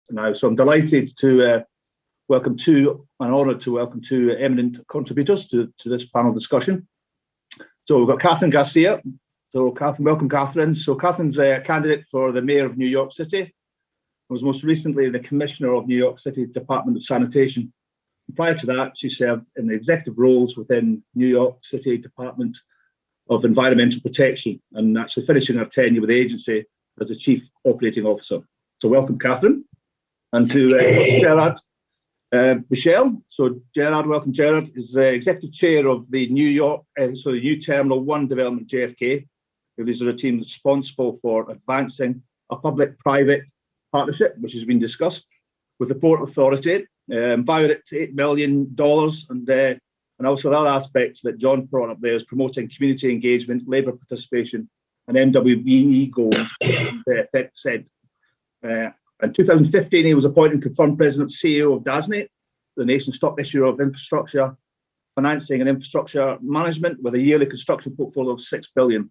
now. So I'm delighted to honoured to welcome two eminent contributors to this panel discussion. So we've got Catherine Garcia. So Catherine, welcome Catherine. So Catherine's a candidate for the Mayor of New York City. Was most recently the Commissioner of New York City Department of Sanitation. Prior to that, she served in the executive roles within New York City Department of Environmental Protection and actually finishing her tenure with the agency as the Chief Operating Officer. So welcome, Catherine. And to Gerard Michel. So Gerard, welcome. Gerard is the Executive Chair of the New Terminal 1 development, JFK. These are a team responsible for advancing a public-private partnership, which has been discussed with the Port Authority, valued at $8 million, and also the other aspects that John brought up there is promoting community engagement, labour participation, and MWBE goals. In 2015, he was appointed and confirmed President and CEO of DASNY, the nation's top issuer of infrastructure financing and infrastructure management, with a yearly construction portfolio of $6 billion.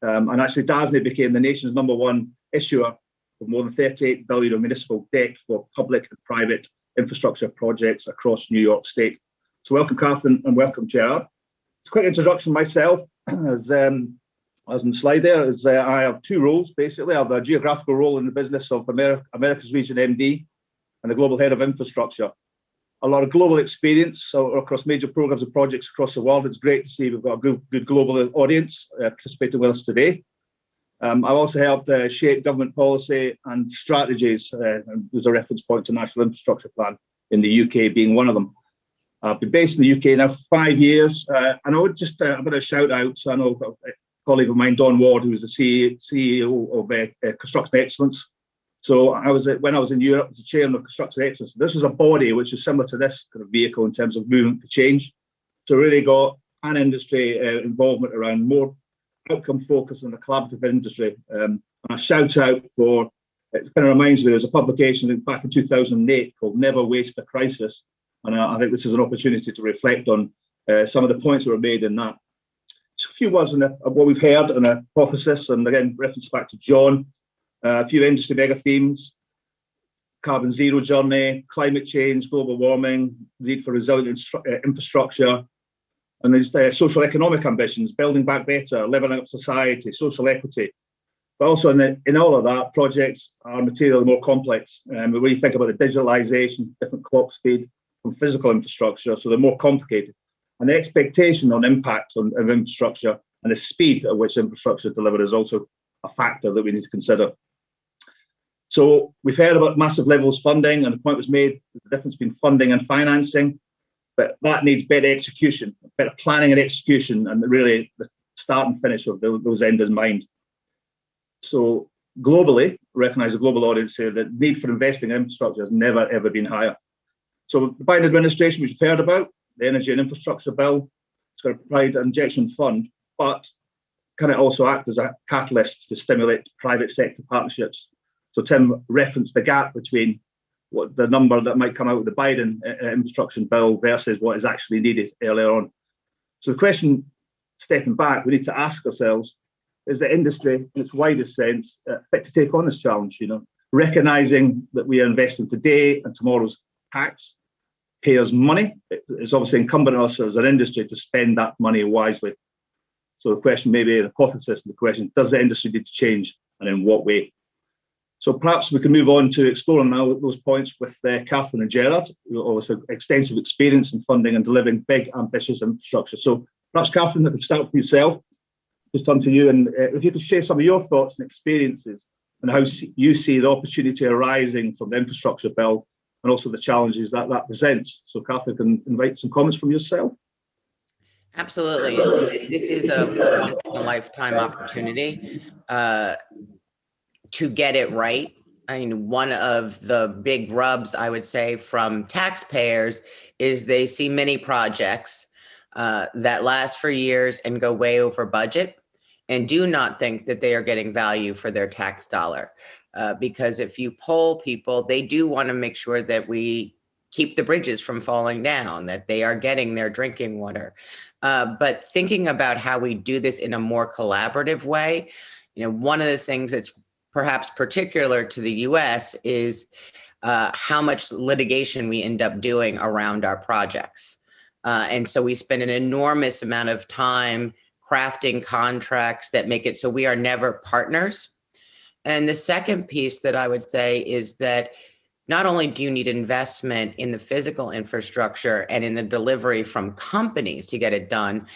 And actually, DASNY became the nation's #1 issuer of more than $38 billion of municipal debt for public and private infrastructure projects across New York State. So welcome, Catherine, and welcome, Gerard. It's a quick introduction myself, as in the slide there, is I have two roles, basically. I have a geographical role in the business of America's Region MD and the Global Head of Infrastructure. A lot of global experience across major programs and projects across the world. It's great to see we've got a good global audience participating with us today. I've also helped shape government policy and strategies. There's a reference point to National Infrastructure Plan in the UK being one of them. I've been based in the UK now for 5 years, and I would just a bit of a shout out. So I know a colleague of mine, Don Ward, who was the CEO of Construction Excellence. So when I was in Europe, as the chairman of Construction Excellence. This was a body which is similar to this kind of vehicle in terms of movement for change. So really got an industry involvement around more outcome focus on the collaborative industry. And a shout out for, it kind of reminds me, there's a publication back in 2008 called Never Waste a Crisis. And I think this is an opportunity to reflect on some of the points that were made in that. Just a few words on what we've heard and a hypothesis, and again, reference back to John. A few industry mega themes: carbon zero journey, climate change, global warming, need for resilient infrastructure, and these social economic ambitions, building back better, leveling up society, social equity. But also in all of that, projects are materially more complex. When you think about the digitalization, different clock speed from physical infrastructure, so they're more complicated. And the expectation on impact of infrastructure and the speed at which infrastructure is delivered is also a factor that we need to consider. So we've heard about massive levels of funding, and the point was made, the difference between funding and financing, but that needs better execution, better planning and execution, and really the start and finish of those end in mind. So globally, recognize the global audience here, that need for investing in infrastructure has never, ever been higher. So the Biden administration, which we've heard about, the Energy and Infrastructure Bill, it's got to provide an injection fund, but can it also act as a catalyst to stimulate private sector partnerships? So Tim referenced the gap between what the number that might come out of the Biden infrastructure bill versus what is actually needed earlier on. So the question, stepping back, we need to ask ourselves, is the industry in its widest sense fit to take on this challenge? Recognizing that we are investing today and tomorrow's taxpayers' money, it's obviously incumbent on us as an industry to spend that money wisely. So the question, maybe the hypothesis, the question, does the industry need to change, and in what way? So perhaps we can move on to exploring now those points with Catherine and Gerard, who also extensive experience in funding and delivering big, ambitious infrastructure. So perhaps, Catherine, I could start with yourself, just turn to you, and if you could share some of your thoughts and experiences and how you see the opportunity arising from the infrastructure bill and also the challenges that presents. So Catherine can invite some comments from yourself. Absolutely. This is a once-in-a-lifetime opportunity to get it right. I mean, one of the big rubs, I would say, from taxpayers is they see many projects that last for years and go way over budget and do not think that they are getting value for their tax dollar. Because if you poll people, they do want to make sure that we keep the bridges from falling down, that they are getting their drinking water. But thinking about how we do this in a more collaborative way, one of the things that's perhaps particular to the US is how much litigation we end up doing around our projects. And so we spend an enormous amount of time crafting contracts that make it so we are never partners. And the second piece that I would say is that not only do you need investment in the physical infrastructure and in the delivery from companies to get it done,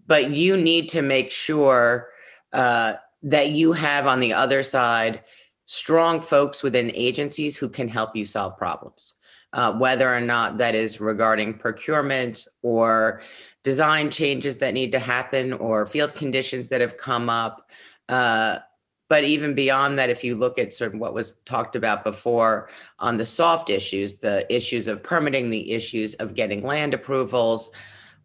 but you need to make sure that you have on the other side strong folks within agencies who can help you solve problems, whether or not that is regarding procurement or design changes that need to happen or field conditions that have come up. But even beyond that, if you look at sort of what was talked about before on the soft issues, the issues of permitting, the issues of getting land approvals,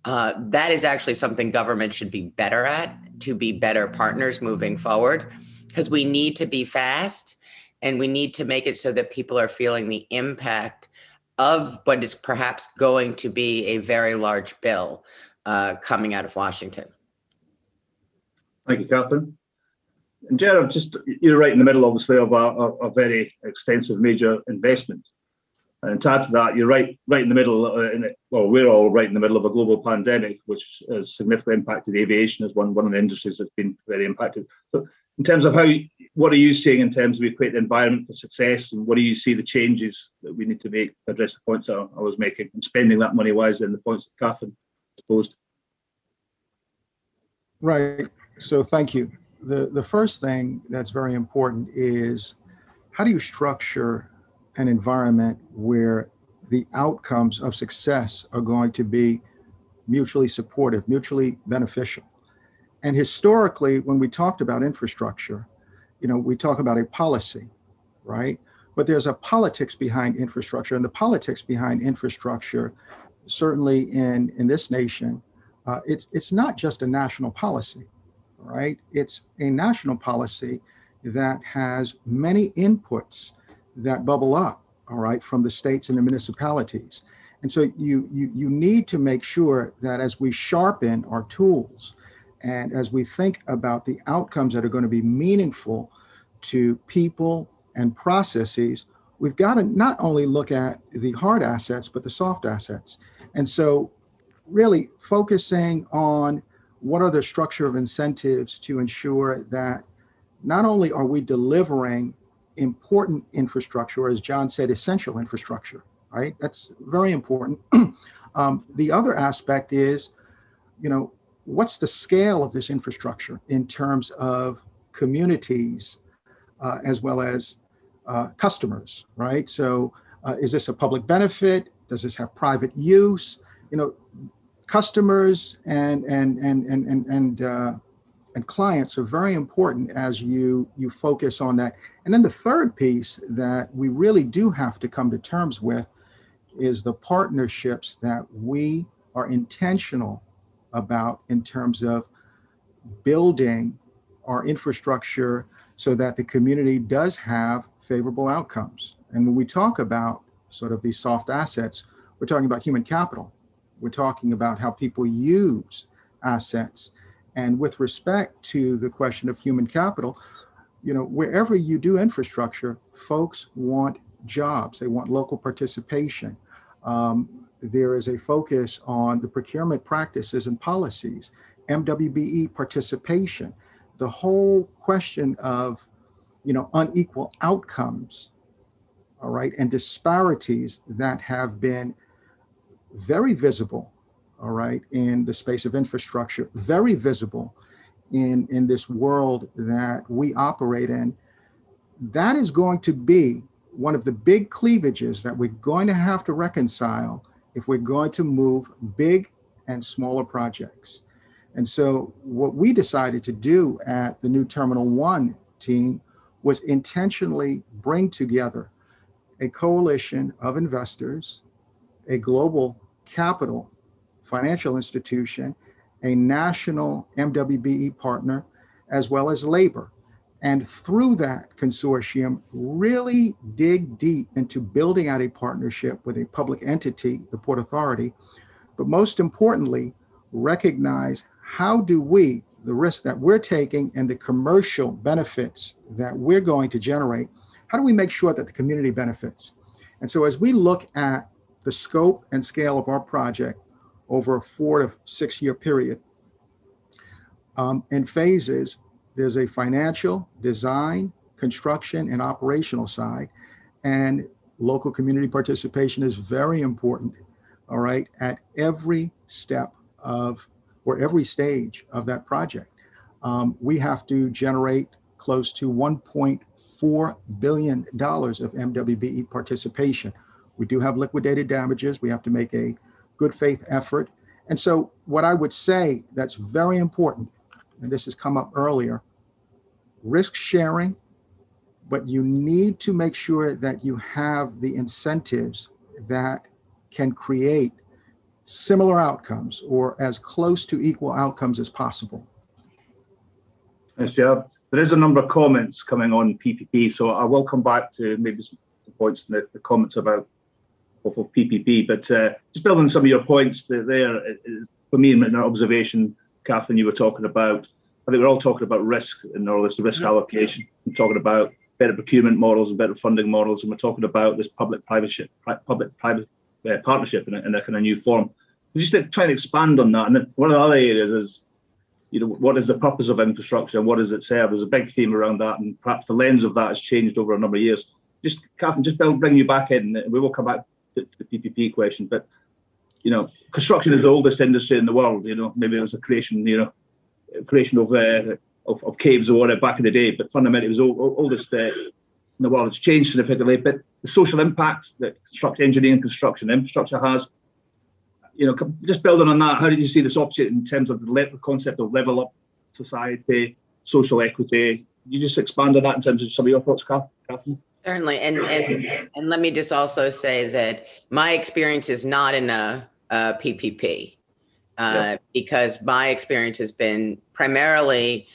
that is actually something government should be better at, to be better partners moving forward, because we need to be fast and we need to make it so that people are feeling the impact of what is perhaps going to be a very large bill coming out of Washington. Thank you, Catherine. And Gerard, just you're right in the middle, obviously, of a very extensive major investment. And to add to that, you're right in the middle. We're all right in the middle of a global pandemic, which has significantly impacted aviation as one of the industries that's been very impacted. So, in terms of what are you seeing in terms of equate the environment for success, and what do you see the changes that we need to make to address the points I was making, and spending that money wisely in the points that Catherine exposed? Right. So thank you. The first thing that's very important is, how do you structure an environment where the outcomes of success are going to be mutually supportive, mutually beneficial? And historically, when we talked about infrastructure, we talk about a policy, right? But there's a politics behind infrastructure, and the politics behind infrastructure, certainly in this nation, it's not just a national policy, right? It's a national policy that has many inputs that bubble up, all right, from the states and the municipalities. And so you need to make sure that as we sharpen our tools and as we think about the outcomes that are going to be meaningful to people and processes, we've got to not only look at the hard assets, but the soft assets. And so really focusing on what are the structure of incentives to ensure that not only are we delivering important infrastructure, or as John said, essential infrastructure, right? That's very important. The other aspect is, what's the scale of this infrastructure in terms of communities as well as customers, right? So is this a public benefit? Does this have private use? Customers and clients are very important as you focus on that. And then the third piece that we really do have to come to terms with is the partnerships that we are intentional about in terms of building our infrastructure so that the community does have favorable outcomes. And when we talk about sort of these soft assets, we're talking about human capital. We're talking about how people use assets. And with respect to the question of human capital, wherever you do infrastructure, folks want jobs. They want local participation. There is a focus on the procurement practices and policies, MWBE participation, the whole question of, unequal outcomes, all right, and disparities that have been very visible, all right, in the space of infrastructure, very visible in this world that we operate in. That is going to be one of the big cleavages that we're going to have to reconcile if we're going to move big and smaller projects. And so what we decided to do at the new Terminal 1 team was intentionally bring together a coalition of investors, a global capital financial institution, a national MWBE partner, as well as labor. And through that consortium, really dig deep into building out a partnership with a public entity, the Port Authority, but most importantly, recognize how do we, the risk that we're taking and the commercial benefits that we're going to generate, how do we make sure that the community benefits? And so as we look at the scope and scale of our project over a 4 to 6 year period, in phases, there's a financial, design, construction, and operational side. And local community participation is very important, all right, at every step of, or every stage of that project. We have to generate close to $1.4 billion of MWBE participation. We do have liquidated damages. We have to make a good faith effort. And so what I would say that's very important, and this has come up earlier, risk sharing, but you need to make sure that you have the incentives that can create similar outcomes or as close to equal outcomes as possible. Yes, yeah. There is a number of comments coming on PPP, so I will come back to maybe some points in the comments about of PPP, but just building on some of your points there, for me, in an observation, Catherine, you were talking about, I think we're all talking about risk and all this risk allocation. We're talking about better procurement models and better funding models, and we're talking about this public-private partnership in a kind of new form. We just try and expand on that. And then one of the other areas is, what is the purpose of infrastructure and what does it serve? There's a big theme around that, and perhaps the lens of that has changed over a number of years. Just, Catherine, just bring you back in. We will come back to the PPP question, but construction is the oldest industry in the world. Maybe it was a creation of caves or whatever back in the day, but fundamentally it was oldest in the world. It's changed significantly, but the social impact that engineering, construction, infrastructure has, just building on that, how did you see this opportunity in terms of the concept of level up society, social equity? You just expand on that in terms of some of your thoughts, Catherine? Certainly, and let me just also say that my experience is not in a PPP, because my experience has been primarily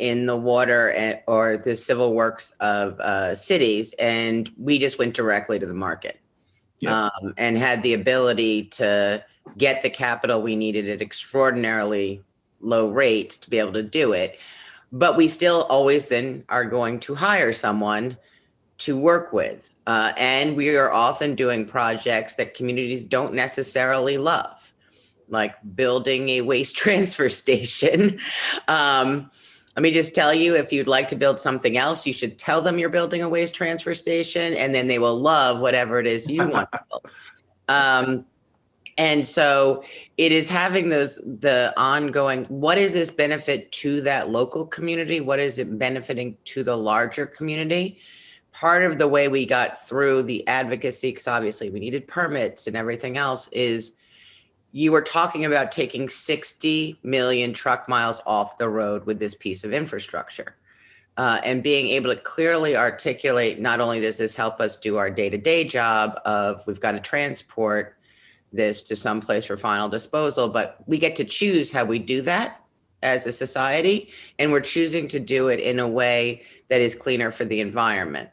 in the water or the civil works of cities, and we just went directly to the market. And had the ability to get the capital we needed at extraordinarily low rates to be able to do it. But we still always then are going to hire someone to work with. And we are often doing projects that communities don't necessarily love, like building a waste transfer station. Let me just tell you, if you'd like to build something else, you should tell them you're building a waste transfer station, and then they will love whatever it is you want to build. And so it is having the ongoing, what is this benefit to that local community? What is it benefiting to the larger community? Part of the way we got through the advocacy, because obviously we needed permits and everything else, is you were talking about taking 60 million truck miles off the road with this piece of infrastructure, and being able to clearly articulate, not only does this help us do our day-to-day job of we've got to transport this to some place for final disposal, but we get to choose how we do that as a society, and we're choosing to do it in a way that is cleaner for the environment.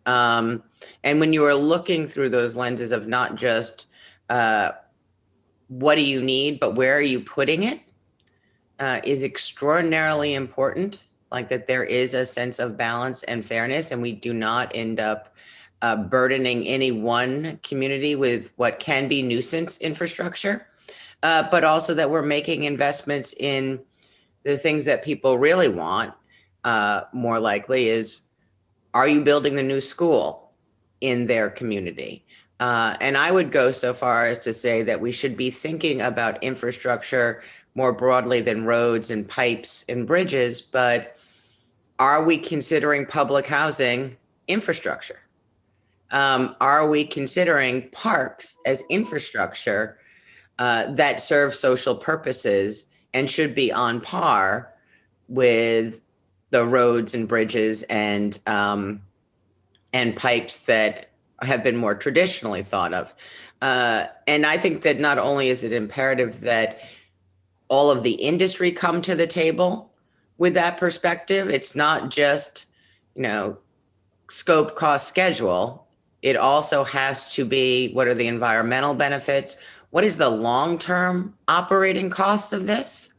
And when you are looking through those lenses of not just what do you need, but where are you putting it, is extraordinarily important. Like that there is a sense of balance and fairness, and we do not end up burdening any one community with what can be nuisance infrastructure, but also that we're making investments in the things that people really want. More likely is, are you building the new school in their community? And I would go so far as to say that we should be thinking about infrastructure more broadly than roads and pipes and bridges, but are we considering public housing infrastructure? Are we considering parks as infrastructure that serve social purposes and should be on par with the roads and bridges and pipes that have been more traditionally thought of? And I think that not only is it imperative that all of the industry come to the table with that perspective, it's not just, scope, cost, schedule. It also has to be, what are the environmental benefits? What is the long-term operating cost of this?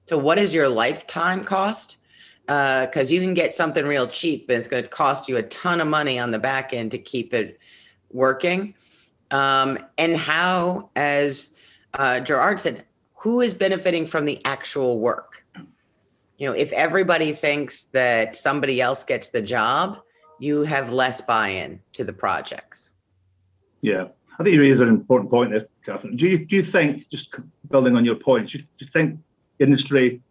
So what is your lifetime cost? Because you can get something real cheap, but it's going to cost you a ton of money on the back end to keep it working, and how, as Gerard said, who is benefiting from the actual work? You know, if everybody thinks that somebody else gets the job, you have less buy-in to the projects. Yeah, I think you raise an important point there, Catherine. Do you think, just building on your point, do you think industry,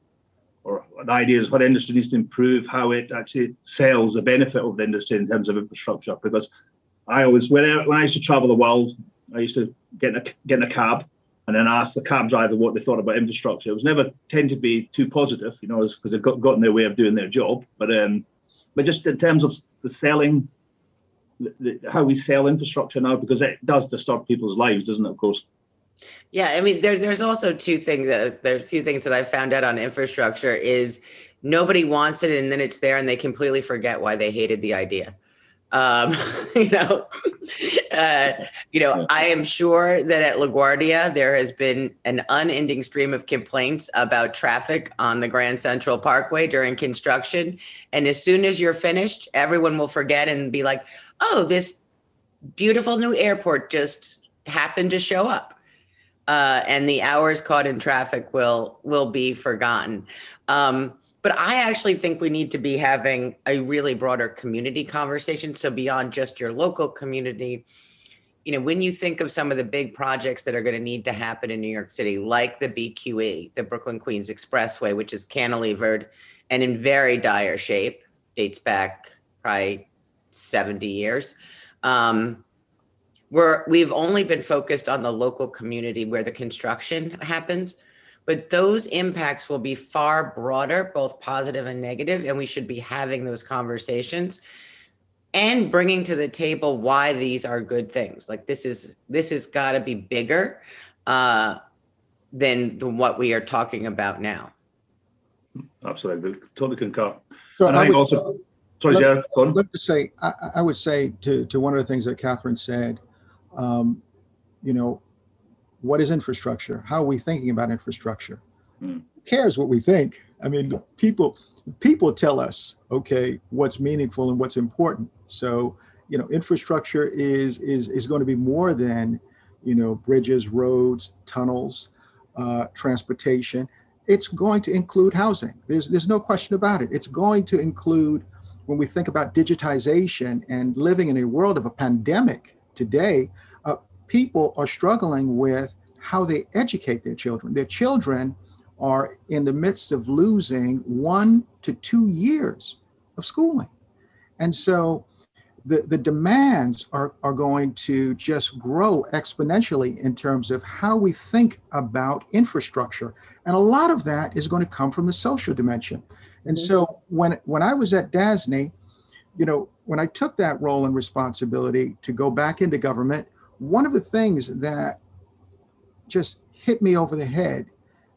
or the idea is what industry needs to improve, how it actually sells the benefit of the industry in terms of infrastructure? Because I always, when I used to travel the world, I used to get in a cab and then ask the cab driver what they thought about infrastructure. It was never tend to be too positive, you know, because they've got in their way of doing their job. But just in terms of the selling, how we sell infrastructure now, because it does disturb people's lives, doesn't it? Of course. Yeah, I mean, there's also two things. There's a few things that I found out on infrastructure is nobody wants it, and then it's there, and they completely forget why they hated the idea. You know, I am sure that at LaGuardia there has been an unending stream of complaints about traffic on the Grand Central Parkway during construction, and as soon as you're finished, everyone will forget and be like, "Oh, this beautiful new airport just happened to show up." And the hours caught in traffic will be forgotten. But I actually think we need to be having a really broader community conversation. So beyond just your local community, you know, when you think of some of the big projects that are going to need to happen in New York City, like the BQE, the Brooklyn Queens Expressway, which is cantilevered and in very dire shape, dates back probably 70 years. We've only been focused on the local community where the construction happens, but those impacts will be far broader, both positive and negative, and we should be having those conversations and bringing to the table why these are good things. Like this has got to be bigger than what we are talking about now. Absolutely, totally concur. So and I think also, sorry, Jared, go on. Let me say, I would say to one of the things that Catherine said, you know, what is infrastructure? How are we thinking about infrastructure? Who cares what we think? I mean, people tell us, okay, what's meaningful and what's important. So, you know, infrastructure is going to be more than, you know, bridges, roads, tunnels, transportation. It's going to include housing. There's no question about it. It's going to include, when we think about digitization and living in a world of a pandemic today, people are struggling with how they educate their children. Their children are in the midst of losing 1 to 2 years of schooling. And so the demands are going to just grow exponentially in terms of how we think about infrastructure. And a lot of that is going to come from the social dimension. And so when I was at DASNY, you know, when I took that role and responsibility to go back into government, one of the things that just hit me over the head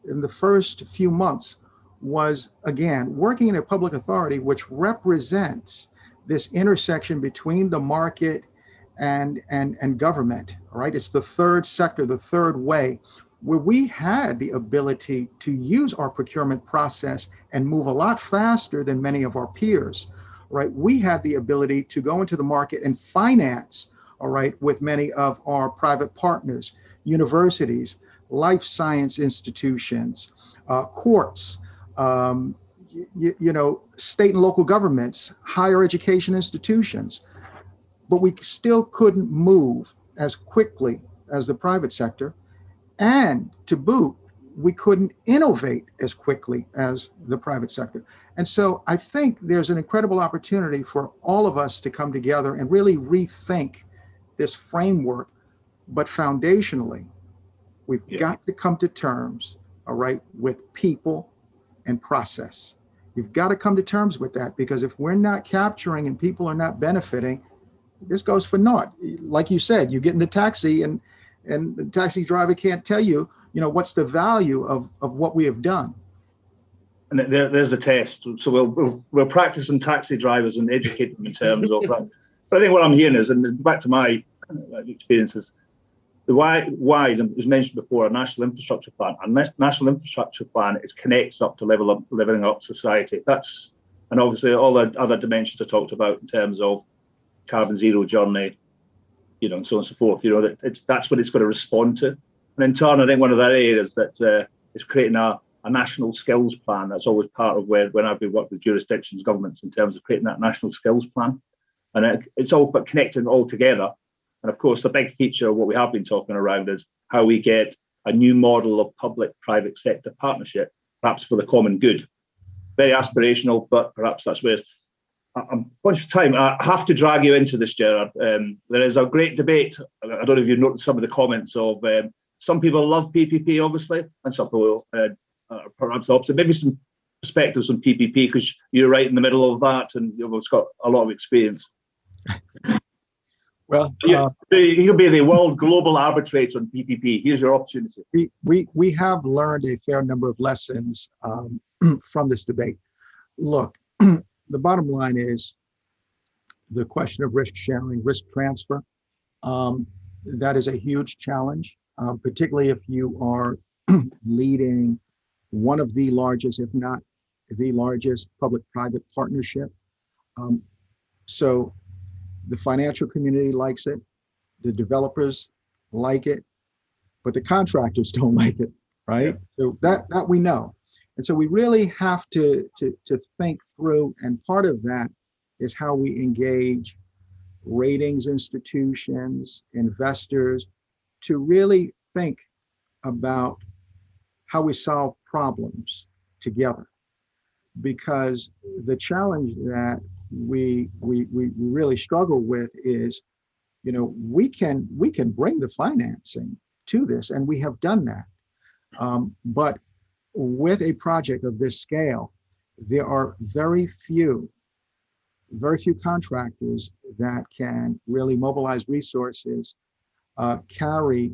in the first few months was, again, working in a public authority which represents this intersection between the market and government, right? It's the third sector, the third way, where we had the ability to use our procurement process and move a lot faster than many of our peers, right? We had the ability to go into the market and finance, all right, with many of our private partners, universities, life science institutions, courts, you know, state and local governments, higher education institutions. But we still couldn't move as quickly as the private sector. And to boot, we couldn't innovate as quickly as the private sector. And so I think there's an incredible opportunity for all of us to come together and really rethink this framework. But foundationally, we've got to come to terms, all right, with people and process. You've got to come to terms with that, because if we're not capturing and people are not benefiting, this goes for naught. Like you said, you get in the taxi and the taxi driver can't tell you, you know, what's the value of what we have done. And there's a test. So we'll practice on taxi drivers and educate them in terms of that. But I think what I'm hearing is, and back to my experiences, the why was mentioned before, a national infrastructure plan. A national infrastructure plan connects up to leveling up society. That's, and obviously all the other dimensions I talked about in terms of carbon zero journey, and so on and so forth. That's what it's got to respond to. And in turn, I think one of the areas that is creating a national skills plan. That's always part of when I've been working with jurisdictions, governments, in terms of creating that national skills plan. And it's all about connecting it all together. And of course, the big feature of what we have been talking around is how we get a new model of public-private sector partnership, perhaps for the common good. Very aspirational, but perhaps that's where I'm conscious of time. I have to drag you into this, Gerard. There is a great debate. I don't know if you've noticed some of the comments of some people love PPP, obviously, and some people perhaps the opposite. Maybe some perspectives on PPP, because you're right in the middle of that and you've got a lot of experience. Well, you'll be the world global arbitrator on PPP. Here's your opportunity. We have learned a fair number of lessons from this debate. Look, the bottom line is the question of risk sharing, risk transfer. That is a huge challenge, particularly if you are leading one of the largest, if not the largest, public-private partnership. So the financial community likes it, the developers like it, but the contractors don't like it, right? Yeah. So that we know. And so we really have to think through, and part of that is how we engage ratings institutions, investors, to really think about how we solve problems together. Because the challenge that we really struggle with is, we can bring the financing to this, and we have done that. But with a project of this scale, there are very few contractors that can really mobilize resources, carry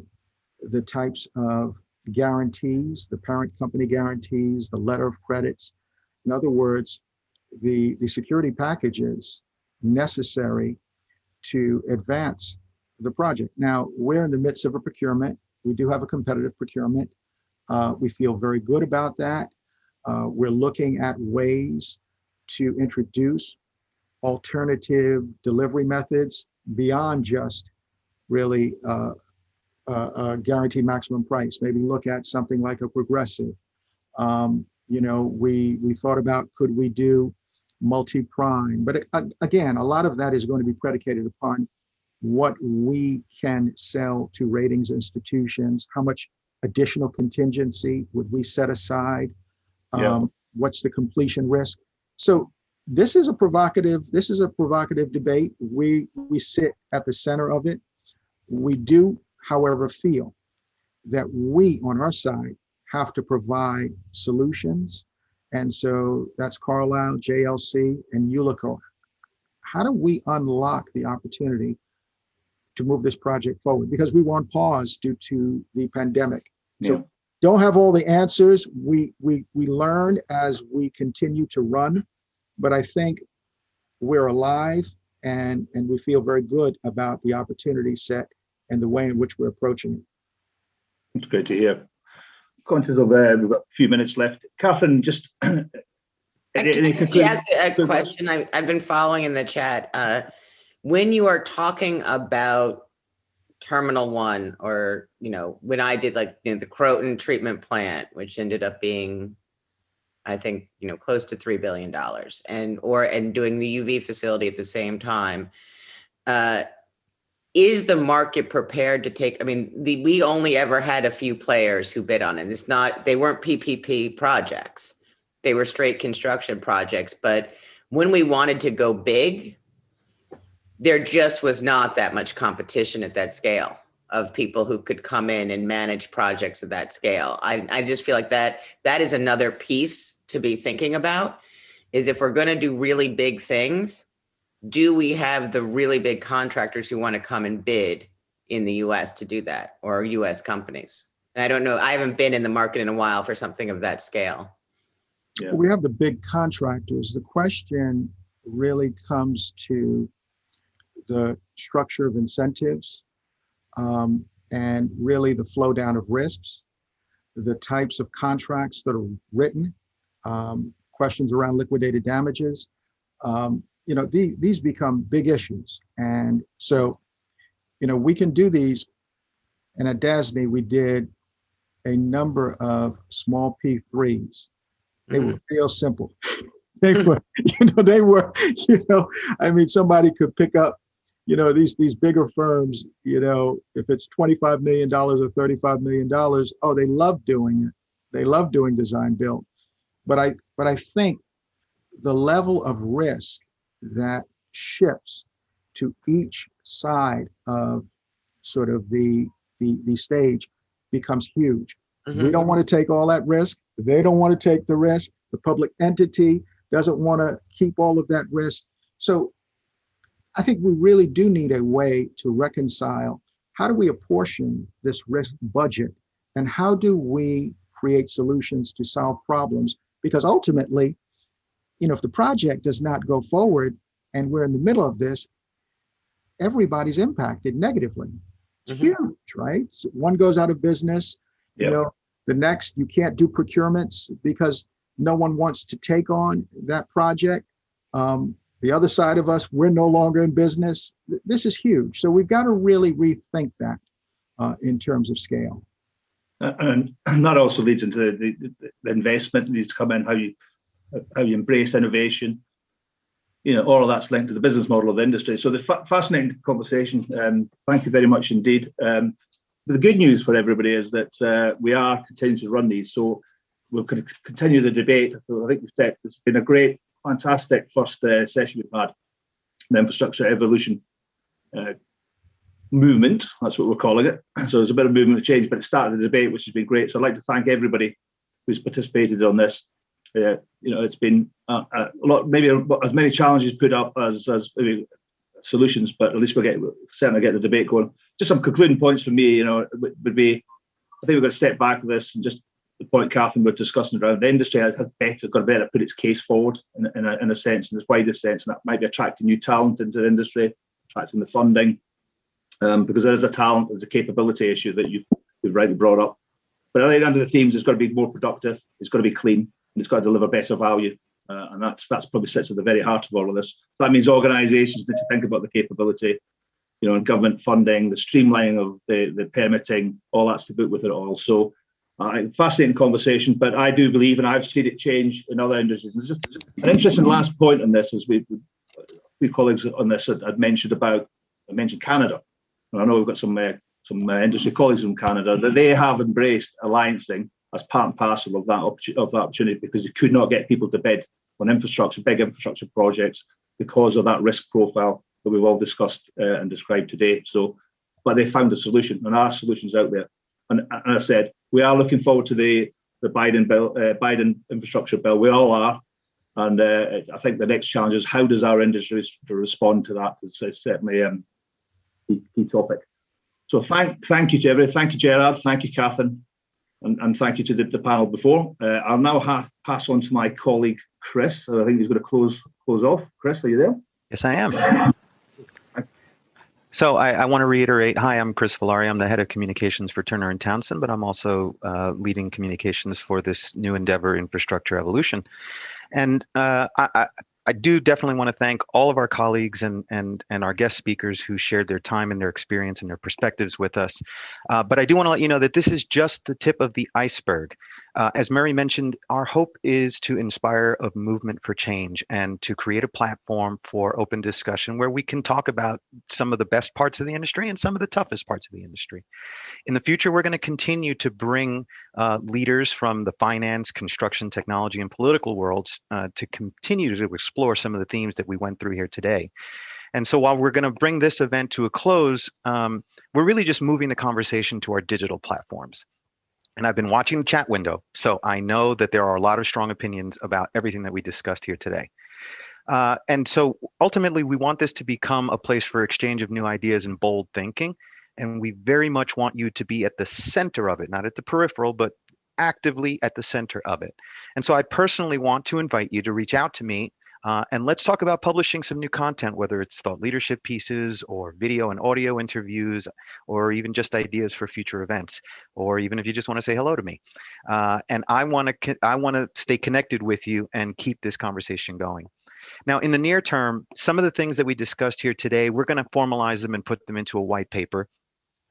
the types of guarantees, the parent company guarantees, the letter of credits. In other words, the security packages necessary to advance the project. Now, we're in the midst of a procurement. We do have a competitive procurement. We feel very good about that. We're looking at ways to introduce alternative delivery methods beyond just really guaranteed maximum price. Maybe look at something like a progressive. We thought about, could we do multi-prime? But again, a lot of that is going to be predicated upon what we can sell to ratings institutions, how much additional contingency would we set aside? What's the completion risk? So this is a provocative debate. We sit at the center of it. We do, however, feel that we on our side have to provide solutions. And so that's Carlyle, JLC, and Ullico. How do we unlock the opportunity to move this project forward? Because we were on pause due to the pandemic. So don't have all the answers. We learn as we continue to run, but I think we're alive and we feel very good about the opportunity set and the way in which we're approaching it. It's great to hear. Conscious of we've got a few minutes left. Catherine, just Can I ask a question? I've been following in the chat. When you are talking about Terminal 1, or when I did the Croton treatment plant, which ended up being, I think, close to $3 billion, and doing the UV facility at the same time, is the market prepared to take? I mean, we only ever had a few players who bid on it. They weren't PPP projects; they were straight construction projects. But when we wanted to go big, there just was not that much competition at that scale of people who could come in and manage projects at that scale. I just feel like that is another piece to be thinking about, is if we're going to do really big things, do we have the really big contractors who want to come and bid in the US to do that, or US companies? And I don't know, I haven't been in the market in a while for something of that scale. Yeah. We have the big contractors. The question really comes to the structure of incentives, and really the flow down of risks, the types of contracts that are written, questions around liquidated damages. These become big issues. And so, we can do these. And at DASNY, we did a number of small P3s. They were real simple. They were, somebody could pick up, these bigger firms, if it's $25 million or $35 million, oh, they love doing it. They love doing design build. But I think the level of risk that shifts to each side of sort of the stage becomes huge. Mhm. We don't want to take all that risk. They don't want to take the risk. The public entity doesn't want to keep all of that risk. So I think we really do need a way to reconcile how do we apportion this risk budget and how do we create solutions to solve problems? Because ultimately, if the project does not go forward and we're in the middle of this, everybody's impacted negatively. It's huge, right? So one goes out of business, the next, you can't do procurements because no one wants to take on that project. The other side of us, we're no longer in business. This is huge. So we've got to really rethink that in terms of scale. And that also leads into the investment that needs to come in, how you embrace innovation. All of that's linked to the business model of the industry. So the fascinating conversation. Thank you very much indeed. The good news for everybody is that we are continuing to run these. So we'll continue the debate. So I think it's been a great, fantastic first session we've had, the infrastructure evolution movement. That's what we're calling it. So there's a bit of movement of change, but it started the debate, which has been great. So I'd like to thank everybody who's participated on this. It's been a lot, maybe as many challenges put up as maybe solutions, but at least we'll certainly get the debate going. Just some concluding points for me, would be, I think we've got to step back with this and just the point Catherine was discussing around the industry has got to better put its case forward in a sense, in this wider sense, and that might be attracting new talent into the industry, attracting the funding, because there is a talent, there's a capability issue that you've rightly brought up. But I think under the themes, it's got to be more productive, it's got to be clean, and it's got to deliver better value. And that's probably sits at the very heart of all of this. So that means organisations need to think about the capability, and government funding, the streamlining of the permitting, all that's to boot with it all. So fascinating conversation, but I do believe, and I've seen it change in other industries. And there's just an interesting last point on this, as we colleagues on this had mentioned Canada. And I know we've got some industry colleagues from Canada that they have embraced alliancing as part and parcel of that opportunity, because you could not get people to bid on big infrastructure projects because of that risk profile that we've all discussed and described today. So, but they found a solution, and our solution's out there. And I said, we are looking forward to the Biden bill, Biden infrastructure bill. We all are. And I think the next challenge is how does our industry respond to that? It's certainly a key topic. So thank you to everybody. Thank you, Gerard. Thank you, Catherine. And thank you to the panel before. I'll now pass on to my colleague, Chris. So I think he's going to close off. Chris, are you there? Yes, I am. So I want to reiterate, hi, I'm Chris Villari. I'm the head of communications for Turner & Townsend, but I'm also leading communications for this new endeavor, Infrastructure Evolution. And I do definitely want to thank all of our colleagues and our guest speakers who shared their time and their experience and their perspectives with us. But I do want to let you know that this is just the tip of the iceberg. As Mary mentioned, our hope is to inspire a movement for change and to create a platform for open discussion where we can talk about some of the best parts of the industry and some of the toughest parts of the industry. In the future, we're going to continue to bring leaders from the finance, construction, technology, and political worlds to continue to explore some of the themes that we went through here today. And so while we're going to bring this event to a close, we're really just moving the conversation to our digital platforms. And I've been watching the chat window, so I know that there are a lot of strong opinions about everything that we discussed here today. And so ultimately, we want this to become a place for exchange of new ideas and bold thinking. And we very much want you to be at the center of it, not at the peripheral, but actively at the center of it. And so I personally want to invite you to reach out to me and let's talk about publishing some new content, whether it's thought leadership pieces or video and audio interviews, or even just ideas for future events, or even if you just want to say hello to me. And I want to stay connected with you and keep this conversation going. Now, in the near term, some of the things that we discussed here today, we're going to formalize them and put them into a white paper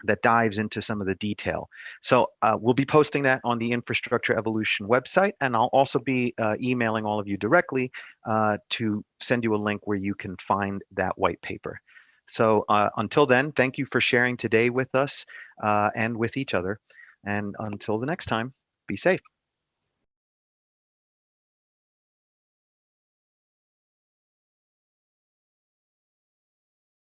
that dives into some of the detail. So we'll be posting that on the Infrastructure Evolution website, and I'll also be emailing all of you directly to send you a link where you can find that white paper. So until then, thank you for sharing today with us and with each other. And until the next time, be safe.